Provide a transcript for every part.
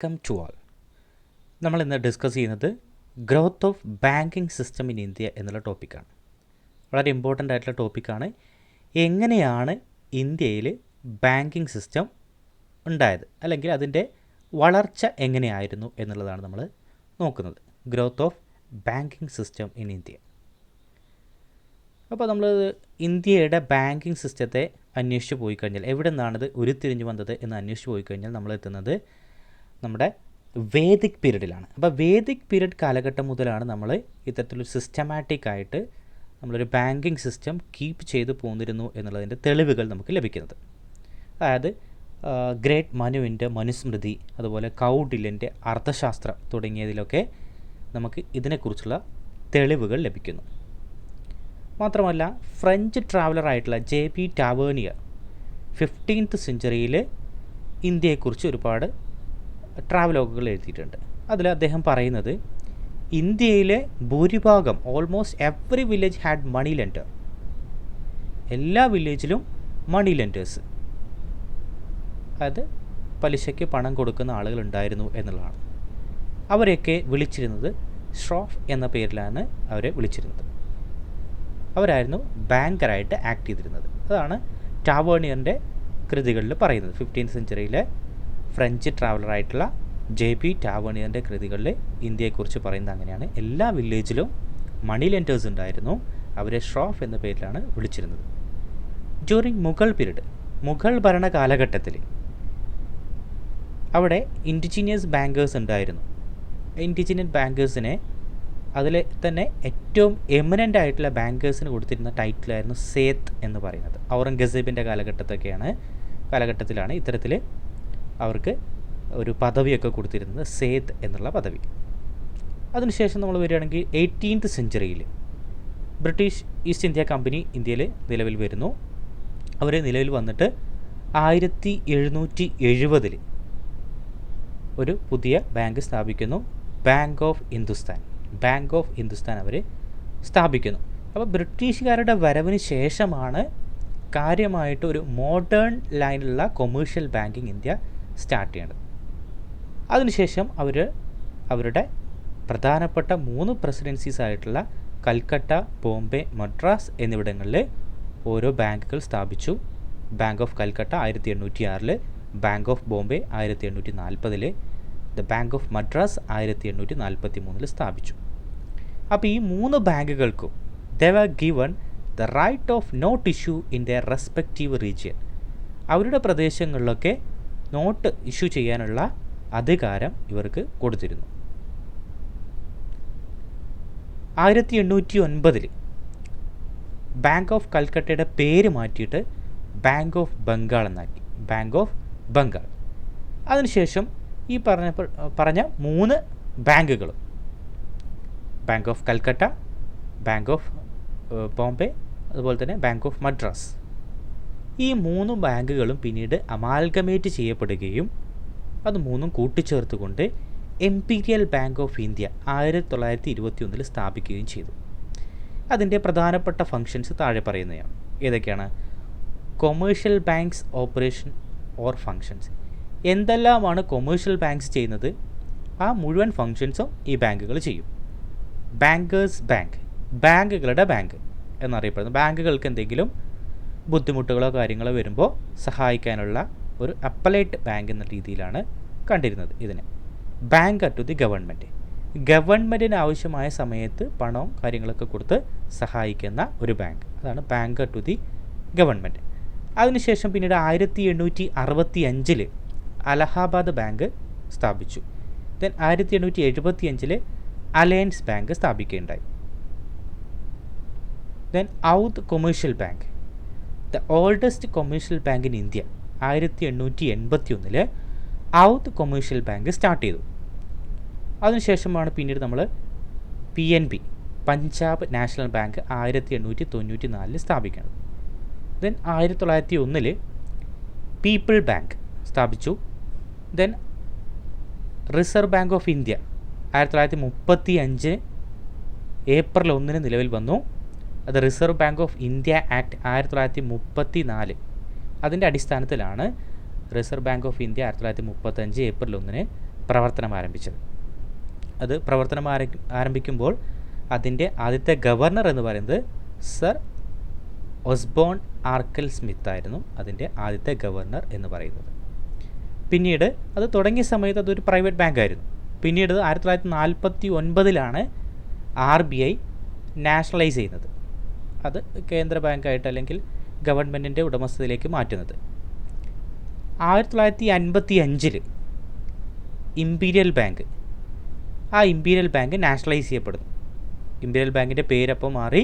Welcome to ആൾ. നമ്മൾ ഇന്ന് discuss ചെയ്യുന്നത് growth of banking system in India എന്നുള്ള ടോപ്പിക്കാണ്. വളരെ ഇമ്പോർട്ടൻ്റ് ആയിട്ടുള്ള ടോപ്പിക്കാണ്. എങ്ങനെയാണ് ഇന്ത്യയിൽ ബാങ്കിങ് സിസ്റ്റം ഉണ്ടായത്, അല്ലെങ്കിൽ അതിൻ്റെ വളർച്ച എങ്ങനെയായിരുന്നു എന്നുള്ളതാണ് നമ്മൾ നോക്കുന്നത്. Growth of banking system in India. അപ്പോൾ നമ്മൾ ഇന്ത്യയുടെ ബാങ്കിങ് സിസ്റ്റത്തെ അന്വേഷിച്ച് പോയി കഴിഞ്ഞാൽ, എവിടെ നിന്നാണിത് ഉരുത്തിരിഞ്ഞു വന്നത് എന്ന് അന്വേഷിച്ച് പോയി കഴിഞ്ഞാൽ നമ്മൾ എത്തുന്നത് നമ്മുടെ വേദിക് പീരീഡിലാണ്. അപ്പോൾ വേദിക് പീരീഡ് കാലഘട്ടം മുതലാണ് നമ്മൾ ഇത്തരത്തിലൊരു സിസ്റ്റമാറ്റിക് ആയിട്ട് നമ്മളൊരു ബാങ്കിങ് സിസ്റ്റം കീപ്പ് ചെയ്ത് പോന്നിരുന്നു എന്നുള്ളതിൻ്റെ തെളിവുകൾ നമുക്ക് ലഭിക്കുന്നത്. അതായത് ഗ്രേറ്റ് മനുവിൻ്റെ മനുസ്മൃതി, അതുപോലെ കൗഡില്യൻ്റെ അർത്ഥശാസ്ത്രം തുടങ്ങിയതിലൊക്കെ നമുക്ക് ഇതിനെക്കുറിച്ചുള്ള തെളിവുകൾ ലഭിക്കുന്നു. മാത്രമല്ല ഫ്രഞ്ച് ട്രാവലറായിട്ടുള്ള JP ടാവേർണിയർ 15th സെഞ്ച്വറിയിൽ ഇന്ത്യയെക്കുറിച്ച് ഒരുപാട് ട്രാവലോഗുകൾ എഴുതിയിട്ടുണ്ട്. അതിൽ അദ്ദേഹം പറയുന്നത് ഇന്ത്യയിലെ ഭൂരിഭാഗം almost every village had money lender. എല്ലാ വില്ലേജിലും മണി ലെൻഡേഴ്സ്, അതായത് പലിശയ്ക്ക് പണം കൊടുക്കുന്ന ആളുകൾ ഉണ്ടായിരുന്നു എന്നുള്ളതാണ്. അവരെയൊക്കെ വിളിച്ചിരുന്നത് ഷ്രോഫ് എന്ന പേരിലാണ് അവരെ വിളിച്ചിരുന്നത്. അവരായിരുന്നു ബാങ്കറായിട്ട് ആക്ട് ചെയ്തിരുന്നത്. അതാണ് ടാവേർണിയറിൻ്റെ കൃതികളിൽ പറയുന്നത്. 15th സെഞ്ച്വറിയിലെ ഫ്രഞ്ച് ട്രാവലറായിട്ടുള്ള JP ടാവേർണിയറിൻ്റെ കൃതികളിൽ ഇന്ത്യയെക്കുറിച്ച് പറയുന്നത് അങ്ങനെയാണ്. എല്ലാ വില്ലേജിലും മണി ലെൻഡേഴ്സ് ഉണ്ടായിരുന്നു. അവരെ ഷ്രോഫ് എന്ന പേരിലാണ് വിളിച്ചിരുന്നത്. ഡ്യൂറിങ് മുഗൾ പീരീഡ്, മുഗൾ ഭരണ കാലഘട്ടത്തിൽ അവിടെ ഇൻഡിജീനിയസ് ബാങ്കേഴ്സ് ഉണ്ടായിരുന്നു. ഇൻഡിജീനിയസ് ബാങ്കേഴ്സിനെ അതിൽ തന്നെ ഏറ്റവും എമിനൻ്റ് ആയിട്ടുള്ള ബാങ്കേഴ്സിന് കൊടുത്തിരുന്ന ടൈറ്റിലായിരുന്നു സേത്ത് എന്ന് പറയുന്നത്. ഔറംഗസേബിൻ്റെ കാലഘട്ടത്തിലാണ് ഇത്തരത്തിൽ അവർക്ക് ഒരു പദവിയൊക്കെ കൊടുത്തിരുന്നത്, സേത്ത് എന്നുള്ള പദവി. അതിനുശേഷം നമ്മൾ വരികയാണെങ്കിൽ 18th സെഞ്ച്വറിയിൽ ബ്രിട്ടീഷ് ഈസ്റ്റ് ഇന്ത്യ കമ്പനി ഇന്ത്യയിൽ നിലവിൽ വരുന്നു. അവർ നിലവിൽ വന്നിട്ട് 1770 ഒരു പുതിയ ബാങ്ക് സ്ഥാപിക്കുന്നു, ബാങ്ക് ഓഫ് ഹിന്ദുസ്ഥാൻ അവർ സ്ഥാപിക്കുന്നു. അപ്പോൾ ബ്രിട്ടീഷുകാരുടെ വരവിന് ശേഷമാണ് കാര്യമായിട്ട് ഒരു മോഡേൺ ലൈനിലുള്ള കൊമേഴ്ഷ്യൽ ബാങ്കിങ് ഇന്ത്യ സ്റ്റാർട്ട് ചെയ്യേണ്ടത്. അതിനുശേഷം അവർ അവരുടെ പ്രധാനപ്പെട്ട 3 പ്രസിഡൻസീസ് ആയിട്ടുള്ള കൽക്കട്ട, ബോംബെ, മദ്രാസ് എന്നിവിടങ്ങളിൽ ഓരോ ബാങ്കുകൾ സ്ഥാപിച്ചു. Bank of Calcutta 1806, Bank of Bombay 1840, the Bank of Madras 1843 സ്ഥാപിച്ചു. അപ്പോൾ ഈ 3 ബാങ്കുകൾക്കും they were given the right of note issue in their respective region. അവരുടെ പ്രദേശങ്ങളിലൊക്കെ നോട്ട് ഇഷ്യൂ ചെയ്യാനുള്ള അധികാരം ഇവർക്ക് കൊടുത്തിരുന്നു. 1809 ബാങ്ക് ഓഫ് കൽക്കട്ടയുടെ പേര് മാറ്റിയിട്ട് ബാങ്ക് ഓഫ് ബംഗാൾ എന്നാക്കി, ബാങ്ക് ഓഫ് ബംഗാൾ. അതിനുശേഷം ഈ പറഞ്ഞ 3 ബാങ്കുകളും, bank of Calcutta, bank of Bombay, അതുപോലെ തന്നെ ബാങ്ക് ഓഫ് മദ്രാസ്, ഈ 3 ബാങ്കുകളും പിന്നീട് അമാൽഗമേറ്റ് ചെയ്യപ്പെടുകയും അത് 3ഉം കൂട്ടിച്ചേർത്തുകൊണ്ട് എംപീരിയൽ ബാങ്ക് ഓഫ് ഇന്ത്യ 1921 സ്ഥാപിക്കുകയും ചെയ്തു. അതിൻ്റെ പ്രധാനപ്പെട്ട ഫങ്ഷൻസ് താഴെ പറയുന്നതാണ്. ഏതൊക്കെയാണ്? Commercial banks operation or functions. എന്തെല്ലാമാണ് കൊമേഴ്ഷ്യൽ ബാങ്ക്സ് ചെയ്യുന്നത്, ആ മുഴുവൻ ഫങ്ഷൻസും ഈ ബാങ്കുകൾ ചെയ്യും. ബാങ്കേഴ്സ് ബാങ്ക്, ബാങ്കുകളുടെ ബാങ്ക് എന്നറിയപ്പെടുന്നു. ബാങ്കുകൾക്ക് എന്തെങ്കിലും ബുദ്ധിമുട്ടുകളോ കാര്യങ്ങളോ വരുമ്പോൾ സഹായിക്കാനുള്ള ഒരു അപ്പലേറ്റ് ബാങ്ക് എന്ന രീതിയിലാണ് കണ്ടിരുന്നത് ഇതിനെ. ബാങ്കർ ടു ദി ഗവൺമെൻറ്, ഗവൺമെൻറ്റിന് ആവശ്യമായ സമയത്ത് പണവും കാര്യങ്ങളൊക്കെ കൊടുത്ത് സഹായിക്കുന്ന ഒരു ബാങ്ക്, അതാണ് ബാങ്കർ ടു ദി ഗവൺമെൻറ്. അതിനുശേഷം പിന്നീട് 1865 അലഹാബാദ് ബാങ്ക് സ്ഥാപിച്ചു. ദെൻ 1875 അലയൻസ് ബാങ്ക് സ്ഥാപിക്കുകയുണ്ടായി. Then Oudh Commercial Bank, the oldest commercial bank in India, 1881 Oudh Commercial Bank start ചെയ്തു. അതിനുശേഷമാണ് പിന്നീട് നമ്മൾ PNB, പഞ്ചാബ് നാഷണൽ ബാങ്ക് 1894 സ്ഥാപിക്കുന്നത്. ദെൻ 1901 പീപ്പിൾ ബാങ്ക് സ്ഥാപിച്ചു. Then reserve bank of India 1935 April 1 നിലവിൽ വന്നു. അത് reserve bank of India act 1934 അതിൻ്റെ അടിസ്ഥാനത്തിലാണ് reserve bank of India 1935 April 1 പ്രവർത്തനം ആരംഭിച്ചത്. അത് പ്രവർത്തനം ആരംഭിക്കുമ്പോൾ അതിൻ്റെ ആദ്യത്തെ ഗവർണർ എന്ന് പറയുന്നത് സർ ഒസ്ബോൺ ആർക്കൽ സ്മിത്ത് ആയിരുന്നു അതിൻ്റെ ആദ്യത്തെ ഗവർണർ എന്ന് പറയുന്നത്. പിന്നീട് അത് തുടങ്ങിയ സമയത്ത് അതൊരു പ്രൈവറ്റ് ബാങ്കായിരുന്നു. പിന്നീട് 1949 RBI നാഷണലൈസ് ചെയ്യുന്നത്, അത് കേന്ദ്ര ബാങ്കായിട്ട് അല്ലെങ്കിൽ ഗവൺമെൻറ്റിൻ്റെ ഉടമസ്ഥതയിലേക്ക് മാറ്റുന്നത്. 1955 ഇമ്പീരിയൽ ബാങ്ക്, ആ ഇമ്പീരിയൽ ബാങ്ക് നാഷണലൈസ് ചെയ്യപ്പെടുന്നു. ഇമ്പീരിയൽ ബാങ്കിൻ്റെ പേരപ്പം മാറി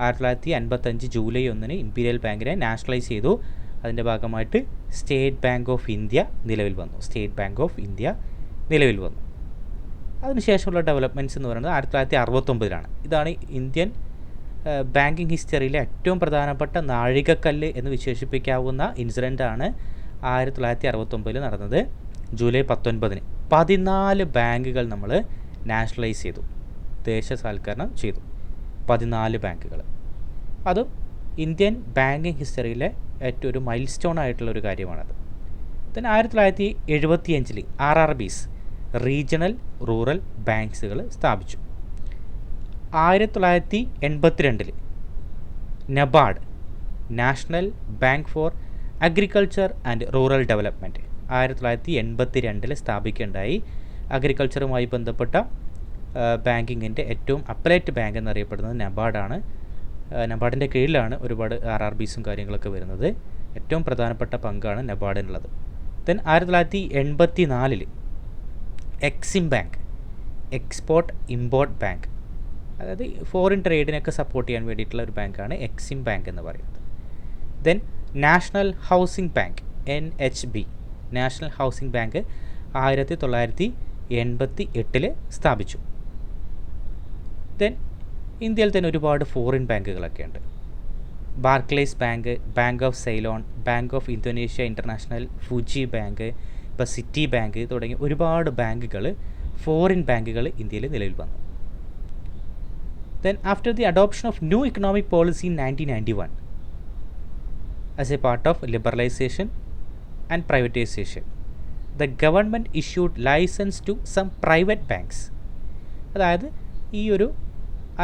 1955 ജൂലൈ 1 ഇമ്പീരിയൽ ബാങ്കിനെ നാഷണലൈസ് ചെയ്തു. അതിൻ്റെ ഭാഗമായിട്ട് സ്റ്റേറ്റ് ബാങ്ക് ഓഫ് ഇന്ത്യ നിലവിൽ വന്നു. അതിനുശേഷമുള്ള ഡെവലപ്മെൻറ്റ്സ് എന്ന് പറയുന്നത് 1969 ഇതാണ് ഇന്ത്യൻ ബാങ്കിങ് ഹിസ്റ്ററിയിലെ ഏറ്റവും പ്രധാനപ്പെട്ട നാഴികക്കല്ല് എന്ന് വിശേഷിപ്പിക്കാവുന്ന ഇൻസിഡൻ്റാണ് 1969 നടന്നത്. ജൂലൈ 19 14 ബാങ്കുകൾ നമ്മൾ നാഷണലൈസ് ചെയ്തു, ദേശസാൽക്കരണം ചെയ്തു. 14 ബാങ്കുകൾ. അതും ഇന്ത്യൻ ബാങ്കിങ് ഹിസ്റ്ററിയിലെ ഏറ്റവും ഒരു മൈൽ സ്റ്റോൺ ആയിട്ടുള്ളൊരു കാര്യമാണത്. then 1975 RRBs റീജിയണൽ റൂറൽ ബാങ്ക്സുകൾ സ്ഥാപിച്ചു. 1982 NABARD national bank for agriculture and rural development 1982 സ്ഥാപിക്കുകയുണ്ടായി. അഗ്രികൾച്ചറുമായി ബന്ധപ്പെട്ട ബാങ്കിങ്ങിൻ്റെ ഏറ്റവും അപ്പലേറ്റ് ബാങ്ക് എന്നറിയപ്പെടുന്നത് നബാർഡാണ്. നബാർഡിൻ്റെ കീഴിലാണ് ഒരുപാട് RRBസും കാര്യങ്ങളൊക്കെ വരുന്നത്. ഏറ്റവും പ്രധാനപ്പെട്ട പങ്കാണ് നബാർഡിനുള്ളത്. Then 1984 EXIM Bank, export import bank, അതായത് ഫോറിൻ ട്രേഡിനൊക്കെ സപ്പോർട്ട് ചെയ്യാൻ വേണ്ടിയിട്ടുള്ള ഒരു ബാങ്കാണ് എക്സിം ബാങ്ക് എന്ന് പറയുന്നത്. Then National Housing Bank NHB, National Housing Bank 1988 സ്ഥാപിച്ചു. ദെൻ ഇന്ത്യയിൽ തന്നെ ഒരുപാട് ഫോറിൻ ബാങ്കുകളൊക്കെ ഉണ്ട്. Barclays Bank, Bank of Ceylon, Bank of Indonesia International, Fuji Bank, ഇപ്പോൾ സിറ്റി ബാങ്ക് തുടങ്ങി ഒരുപാട് ബാങ്കുകൾ, ഫോറിൻ ബാങ്കുകൾ ഇന്ത്യയിൽ നിലവിൽ വന്നു. Then after the adoption of new economic policy in 1991 as a part of liberalization and privatization, the government issued license to some private banks. അതായത് ഈ ഒരു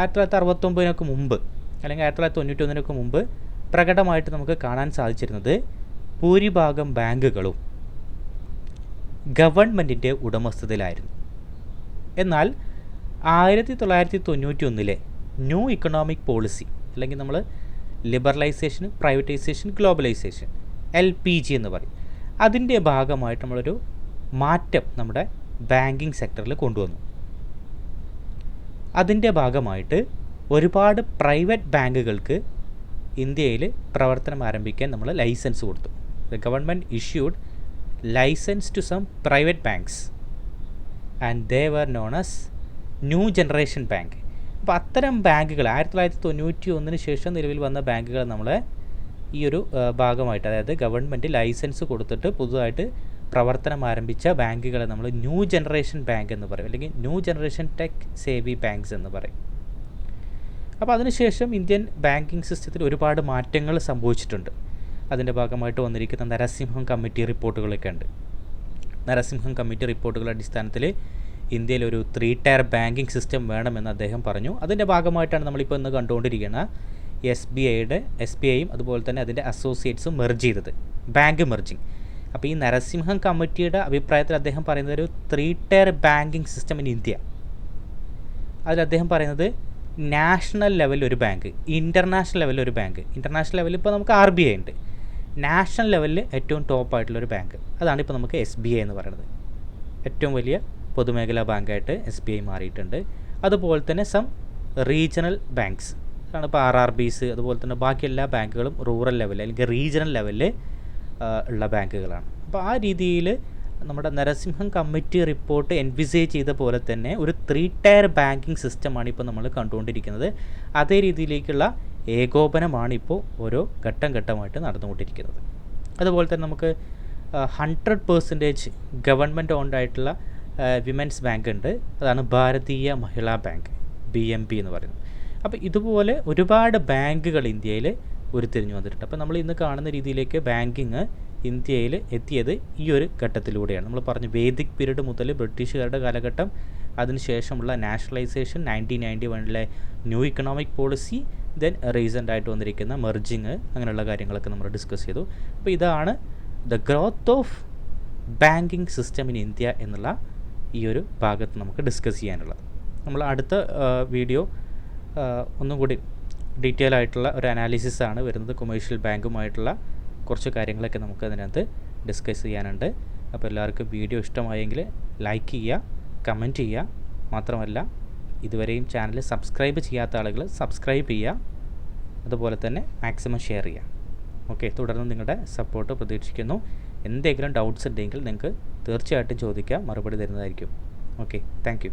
1969 മുമ്പ് അല്ലെങ്കിൽ 1991 മുമ്പ് പ്രകടമായിട്ട് നമുക്ക് കാണാൻ സാധിച്ചിരുന്നത് ഭൂരിഭാഗം ബാങ്കുകളും ഗവൺമെൻറ്റിൻ്റെ ഉടമസ്ഥതയിലായിരുന്നു. എന്നാൽ 1991 ന്യൂ ഇക്കണോമിക് പോളിസി അല്ലെങ്കിൽ നമ്മൾ ലിബറലൈസേഷൻ, പ്രൈവറ്റൈസേഷൻ, ഗ്ലോബലൈസേഷൻ LPG എന്ന് പറയും, അതിൻ്റെ ഭാഗമായിട്ട് നമ്മളൊരു മാറ്റം നമ്മുടെ ബാങ്കിങ് സെക്ടറിൽ കൊണ്ടുവന്നു. അതിൻ്റെ ഭാഗമായിട്ട് ഒരുപാട് പ്രൈവറ്റ് ബാങ്കുകൾക്ക് ഇന്ത്യയിൽ പ്രവർത്തനം ആരംഭിക്കാൻ നമ്മൾ ലൈസൻസ് കൊടുത്തു. The government issued licence to some private banks and they were known as new generation bank. അപ്പോൾ അത്തരം ബാങ്കുകൾ 1991 ശേഷം നിലവിൽ വന്ന ബാങ്കുകൾ നമ്മളെ ഈ ഒരു ഭാഗമായിട്ട്, അതായത് ഗവൺമെൻറ് ലൈസൻസ് കൊടുത്തിട്ട് പുതുതായിട്ട് പ്രവർത്തനം ആരംഭിച്ച ബാങ്കുകളെ നമ്മൾ ന്യൂ ജനറേഷൻ ബാങ്ക് എന്ന് പറയും, അല്ലെങ്കിൽ ന്യൂ ജനറേഷൻ ടെക് സേവി ബാങ്ക്സ് എന്ന് പറയും. അപ്പോൾ അതിനുശേഷം ഇന്ത്യൻ ബാങ്കിങ് സിസ്റ്റത്തിൽ ഒരുപാട് മാറ്റങ്ങൾ സംഭവിച്ചിട്ടുണ്ട്. അതിൻ്റെ ഭാഗമായിട്ട് വന്നിരിക്കുന്ന നരസിംഹം കമ്മിറ്റി റിപ്പോർട്ടുകളൊക്കെ ഉണ്ട്. നരസിംഹം കമ്മിറ്റി റിപ്പോർട്ടുകളുടെ അടിസ്ഥാനത്തിൽ ഇന്ത്യയിൽ ഒരു 3 ടയർ ബാങ്കിങ് സിസ്റ്റം വേണമെന്ന് അദ്ദേഹം പറഞ്ഞു. അതിൻ്റെ ഭാഗമായിട്ടാണ് നമ്മളിപ്പോൾ ഇന്ന് കണ്ടുകൊണ്ടിരിക്കുന്ന SBIയും അതുപോലെ തന്നെ അതിൻ്റെ അസോസിയേറ്റ്സും മെർജ് ചെയ്തത്, ബാങ്ക് മെർജിങ്. അപ്പോൾ ഈ നരസിംഹം കമ്മിറ്റിയുടെ അഭിപ്രായത്തിൽ അദ്ദേഹം പറയുന്നത് ഒരു 3 tier banking system in India. അതിൽ അദ്ദേഹം പറയുന്നത് നാഷണൽ ലെവലിൽ ഒരു ബാങ്ക്, ഇൻ്റർനാഷണൽ ലെവലിൽ ഒരു ബാങ്ക്. ഇൻ്റർനാഷണൽ ലെവലിൽ ഇപ്പോൾ നമുക്ക് RBI ഉണ്ട്. നാഷണൽ ലെവലിൽ ഏറ്റവും ടോപ്പായിട്ടുള്ളൊരു ബാങ്ക്, അതാണ് ഇപ്പോൾ നമുക്ക് SBI എന്ന് പറയുന്നത്. ഏറ്റവും വലിയ പൊതുമേഖലാ ബാങ്കായിട്ട് SBI മാറിയിട്ടുണ്ട്. അതുപോലെ തന്നെ സം റീജിയണൽ ബാങ്ക്സ് ആണ് ഇപ്പോൾ RRBs, അതുപോലെ തന്നെ ബാക്കി എല്ലാ ബാങ്കുകളും റൂറൽ ലെവലിൽ അല്ലെങ്കിൽ റീജിയണൽ ലെവലിൽ ഉള്ള ബാങ്കുകളാണ്. അപ്പോൾ ആ രീതിയിൽ നമ്മുടെ നരസിംഹം കമ്മിറ്റി റിപ്പോർട്ട് എൻവിസേജ് ചെയ്ത പോലെ തന്നെ ഒരു 3 ടയർ ബാങ്കിങ് സിസ്റ്റമാണ് ഇപ്പോൾ നമ്മൾ കണ്ടുകൊണ്ടിരിക്കുന്നത്. അതേ രീതിയിലേക്കുള്ള ഏകോപനമാണ് ഇപ്പോൾ ഓരോ ഘട്ടം ഘട്ടമായിട്ട് നടന്നുകൊണ്ടിരിക്കുന്നത്. അതുപോലെ തന്നെ നമുക്ക് 100% ഗവൺമെൻറ് ഓൺഡ് ആയിട്ടുള്ള വിമൻസ് ബാങ്ക് ഉണ്ട്, അതാണ് ഭാരതീയ മഹിളാ ബാങ്ക്, BMB എന്ന് പറയുന്നത്. അപ്പോൾ ഇതുപോലെ ഒരുപാട് ബാങ്കുകൾ ഇന്ത്യയിൽ ഉരുത്തിരിഞ്ഞു വന്നിട്ടുണ്ട്. അപ്പോൾ നമ്മൾ ഇന്ന് കാണുന്ന രീതിയിലേക്ക് ബാങ്കിങ് ഇന്ത്യയിൽ എത്തിയത് ഈ ഒരു ഘട്ടത്തിലൂടെയാണ്. നമ്മൾ പറഞ്ഞു വേദിക് പീരീഡ് മുതൽ ബ്രിട്ടീഷുകാരുടെ കാലഘട്ടം, അതിനുശേഷമുള്ള nationalisation, 1991 new economic policy, then recent ആയിട്ട് വന്നിരിക്കുന്ന മെർജിങ്, അങ്ങനെയുള്ള കാര്യങ്ങളൊക്കെ നമ്മൾ ഡിസ്കസ് ചെയ്തു. അപ്പോൾ ഇതാണ് the growth of banking system in India എന്നുള്ള ഈ ഒരു ഭാഗത്ത് നമുക്ക് ഡിസ്കസ് ചെയ്യാനുള്ളത്. നമ്മൾ അടുത്ത വീഡിയോ ഒന്നും കൂടി ഡീറ്റെയിൽ ആയിട്ടുള്ള ഒരു അനാലിസിസ് ആണ് വരുന്നത്. കൊമേഴ്ഷ്യൽ ബാങ്കുമായിട്ടുള്ള കുറച്ച് കാര്യങ്ങളൊക്കെ നമുക്ക് അതിനകത്ത് ഡിസ്കസ് ചെയ്യാനുണ്ട്. അപ്പോൾ എല്ലാവർക്കും വീഡിയോ ഇഷ്ടമായെങ്കിൽ ലൈക്ക് ചെയ്യുക, കമൻറ്റ് ചെയ്യുക. മാത്രമല്ല ഇതുവരെയും ചാനൽ സബ്സ്ക്രൈബ് ചെയ്യാത്ത ആളുകൾ സബ്സ്ക്രൈബ് ചെയ്യുക, അതുപോലെ തന്നെ മാക്സിമം ഷെയർ ചെയ്യുക. ഓക്കെ, തുടർന്ന് നിങ്ങളുടെ സപ്പോർട്ട് പ്രതീക്ഷിക്കുന്നു. എന്തെങ്കിലും ഡൗട്ട്സ് ഉണ്ടെങ്കിൽ നിങ്ങൾക്ക് തീർച്ചയായിട്ടും ചോദിക്കാം, മറുപടി തരുന്നതായിരിക്കും. Okay, thank you.